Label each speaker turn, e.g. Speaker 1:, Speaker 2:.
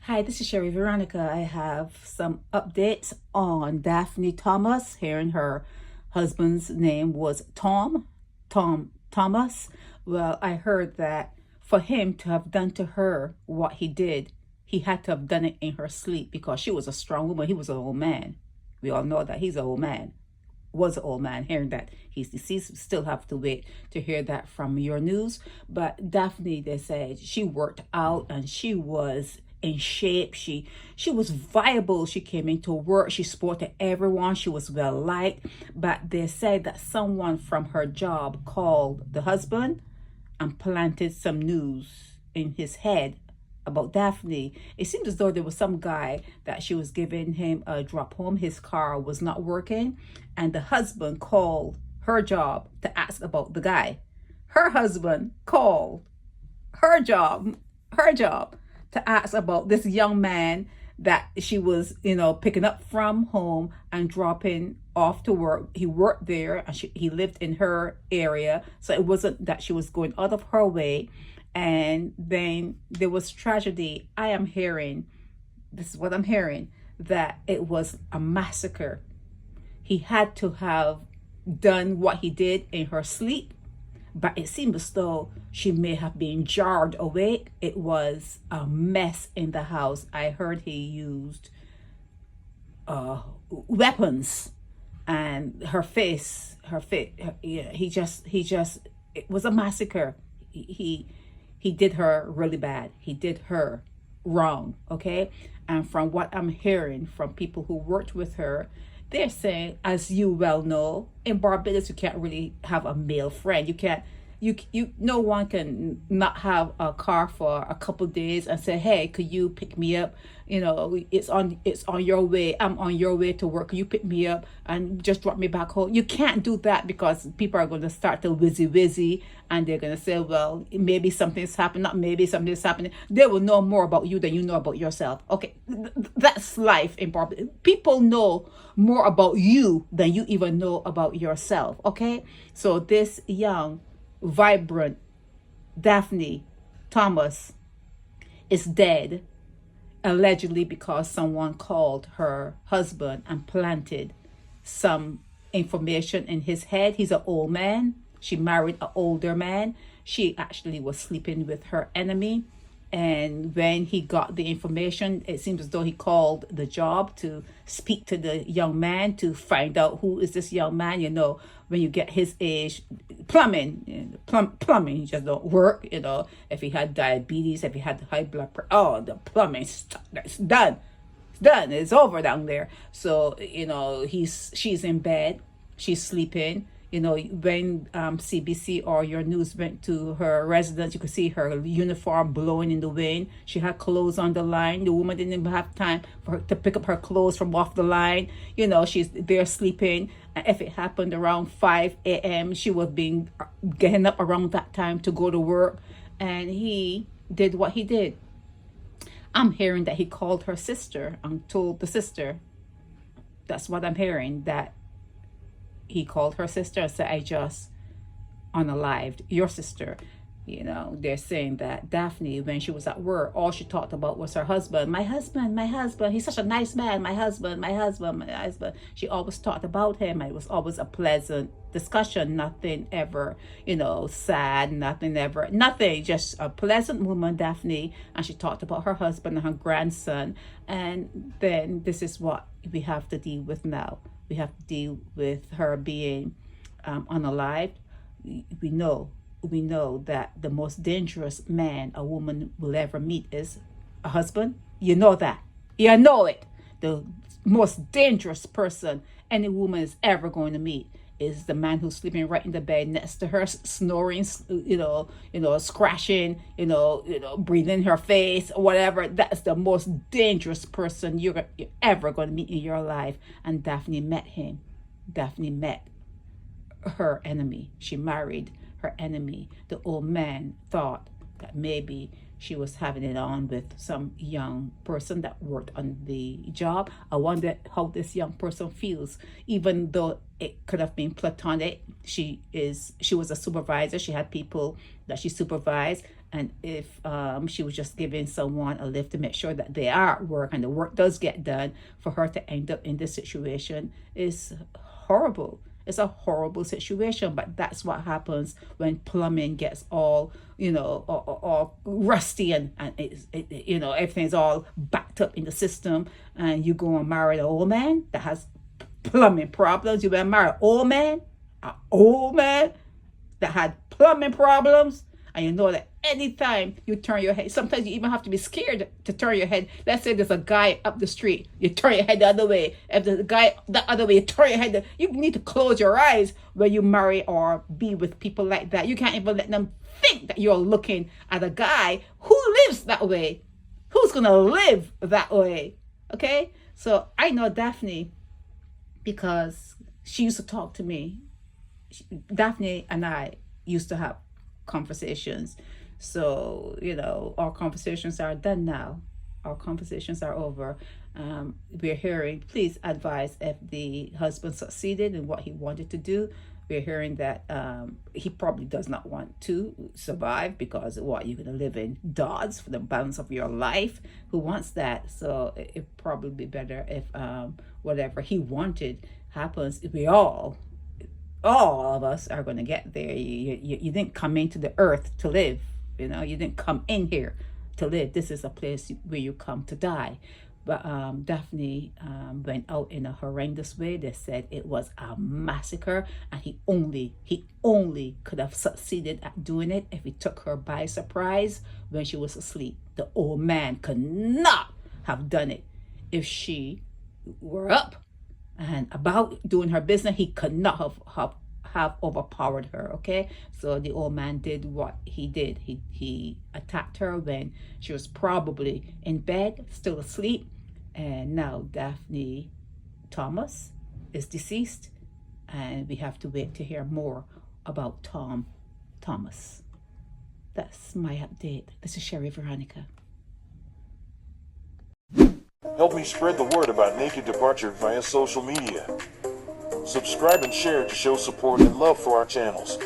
Speaker 1: Hi, this is Sherry Veronica. I have some updates on Daphne Thomas. Hearing her husband's name was Tom Thomas. Well, I heard that for him to have done to her what he did, he had to have done it in her sleep because she was a strong woman. He was an old man. We all know that he's an old man. Was an old man. Hearing that he's deceased, still have to wait to hear that from your news. But Daphne, they said she worked out and she was in shape. She was viable. She came into work. She spoke to everyone. She was well liked. But they said that someone from her job called the husband and planted some news in his head about Daphne. It seemed as though there was some guy that she was giving him a drop home. His car was not working, and the husband called her job to ask about the guy. Her husband called her job to ask about this young man that she was, picking up from home and dropping off to work. He worked there and he lived in her area. So it wasn't that she was going out of her way. And then there was tragedy. This is what I'm hearing, that it was a massacre. He had to have done what he did in her sleep, but it seemed as though she may have been jarred awake. It was a mess in the house. I heard he used weapons, and it was a massacre. He did her really bad. He did her wrong, okay? And from what I'm hearing from people who worked with her, they're saying, as you well know, in Barbados, you can't really have a male friend. You can't, no one can not have a car for a couple of days and say, hey, could you pick me up? It's on your way. I'm on your way to work. Could you pick me up and just drop me back home? You can't do that because people are going to start to wizzy and they're going to say, well, maybe something's happened. Not maybe something's happening. They will know more about you than you know about yourself. Okay, that's life in Barbados. People know more about you than you even know about yourself. Okay, so this young, vibrant Daphne Thomas is dead, allegedly because someone called her husband and planted some information in his head. He's an old man. She married an older man. She actually was sleeping with her enemy. And when he got the information, it seems as though he called the job to speak to the young man to find out who is this young man. When you get his age, plumbing just don't work. If he had diabetes, if he had high blood pressure, the plumbing, it's done. It's done. It's over down there. So, she's in bed. She's sleeping. When CBC or your news went to her residence, you could see her uniform blowing in the wind. She had clothes on the line. The woman didn't even have time for her to pick up her clothes from off the line. She's there sleeping. And if it happened around 5 a.m., she was getting up around that time to go to work. And he did what he did. I'm hearing that he called her sister and told the sister. That's what I'm hearing, that he called her sister and said, I just unalived your sister. They're saying that Daphne, when she was at work, all she talked about was her husband. My husband, he's such a nice man. My husband. She always talked about him. It was always a pleasant discussion. Nothing ever, sad, nothing, just a pleasant woman, Daphne. And she talked about her husband and her grandson. And then this is what we have to deal with now. We have to deal with her being unalived. We know that the most dangerous man a woman will ever meet is a husband. You know that. You know it. The most dangerous person any woman is ever going to meet is the man who's sleeping right in the bed next to her, snoring, scratching, breathing in her face, whatever. That's the most dangerous person you're ever going to meet in your life. And Daphne met him. Daphne met her enemy. She married her enemy. The old man thought that maybe she was having it on with some young person that worked on the job. I wonder how this young person feels, even though it could have been platonic. She was a supervisor. She had people that she supervised, And if she was just giving someone a lift to make sure that they are at work and the work does get done, for her to end up in this situation is horrible. It's a horrible situation, but that's what happens when plumbing gets all, all rusty, and everything's all backed up in the system, and you go and marry an old man that has plumbing problems. You better marry an old man that had plumbing problems, and you know that anytime you turn your head, sometimes you even have to be scared to turn your head. Let's say there's a guy up the street, you turn your head the other way. If there's a guy the other way, you turn your head. You need to close your eyes when you marry or be with people like that. You can't even let them think that you're looking at a guy who lives that way. Who's gonna live that way? Okay, so I know Daphne because she used to talk to me. Daphne and I used to have conversations. So, our conversations are done now. Our conversations are over. We're hearing, please advise if the husband succeeded in what he wanted to do. We're hearing that he probably does not want to survive, because you're going to live in Dodds for the balance of your life. Who wants that? So it'd probably be better if whatever he wanted happens. We all of us are going to get there. You didn't come into the earth to live. You didn't come in here to live. This is a place where you come to die. But Daphne went out in a horrendous way. They said it was a massacre, and he only could have succeeded at doing it if he took her by surprise when she was asleep. The old man could not have done it if she were up and about doing her business. He could not have overpowered her. Okay, so the old man did what he did. He attacked her when she was probably in bed, still asleep. And now Daphne Thomas is deceased, and we have to wait to hear more about Tom Thomas. That's my update. This is Sherry Veronica.
Speaker 2: Help me spread the word about Naked Departure via social media. Subscribe and share to show support and love for our channels.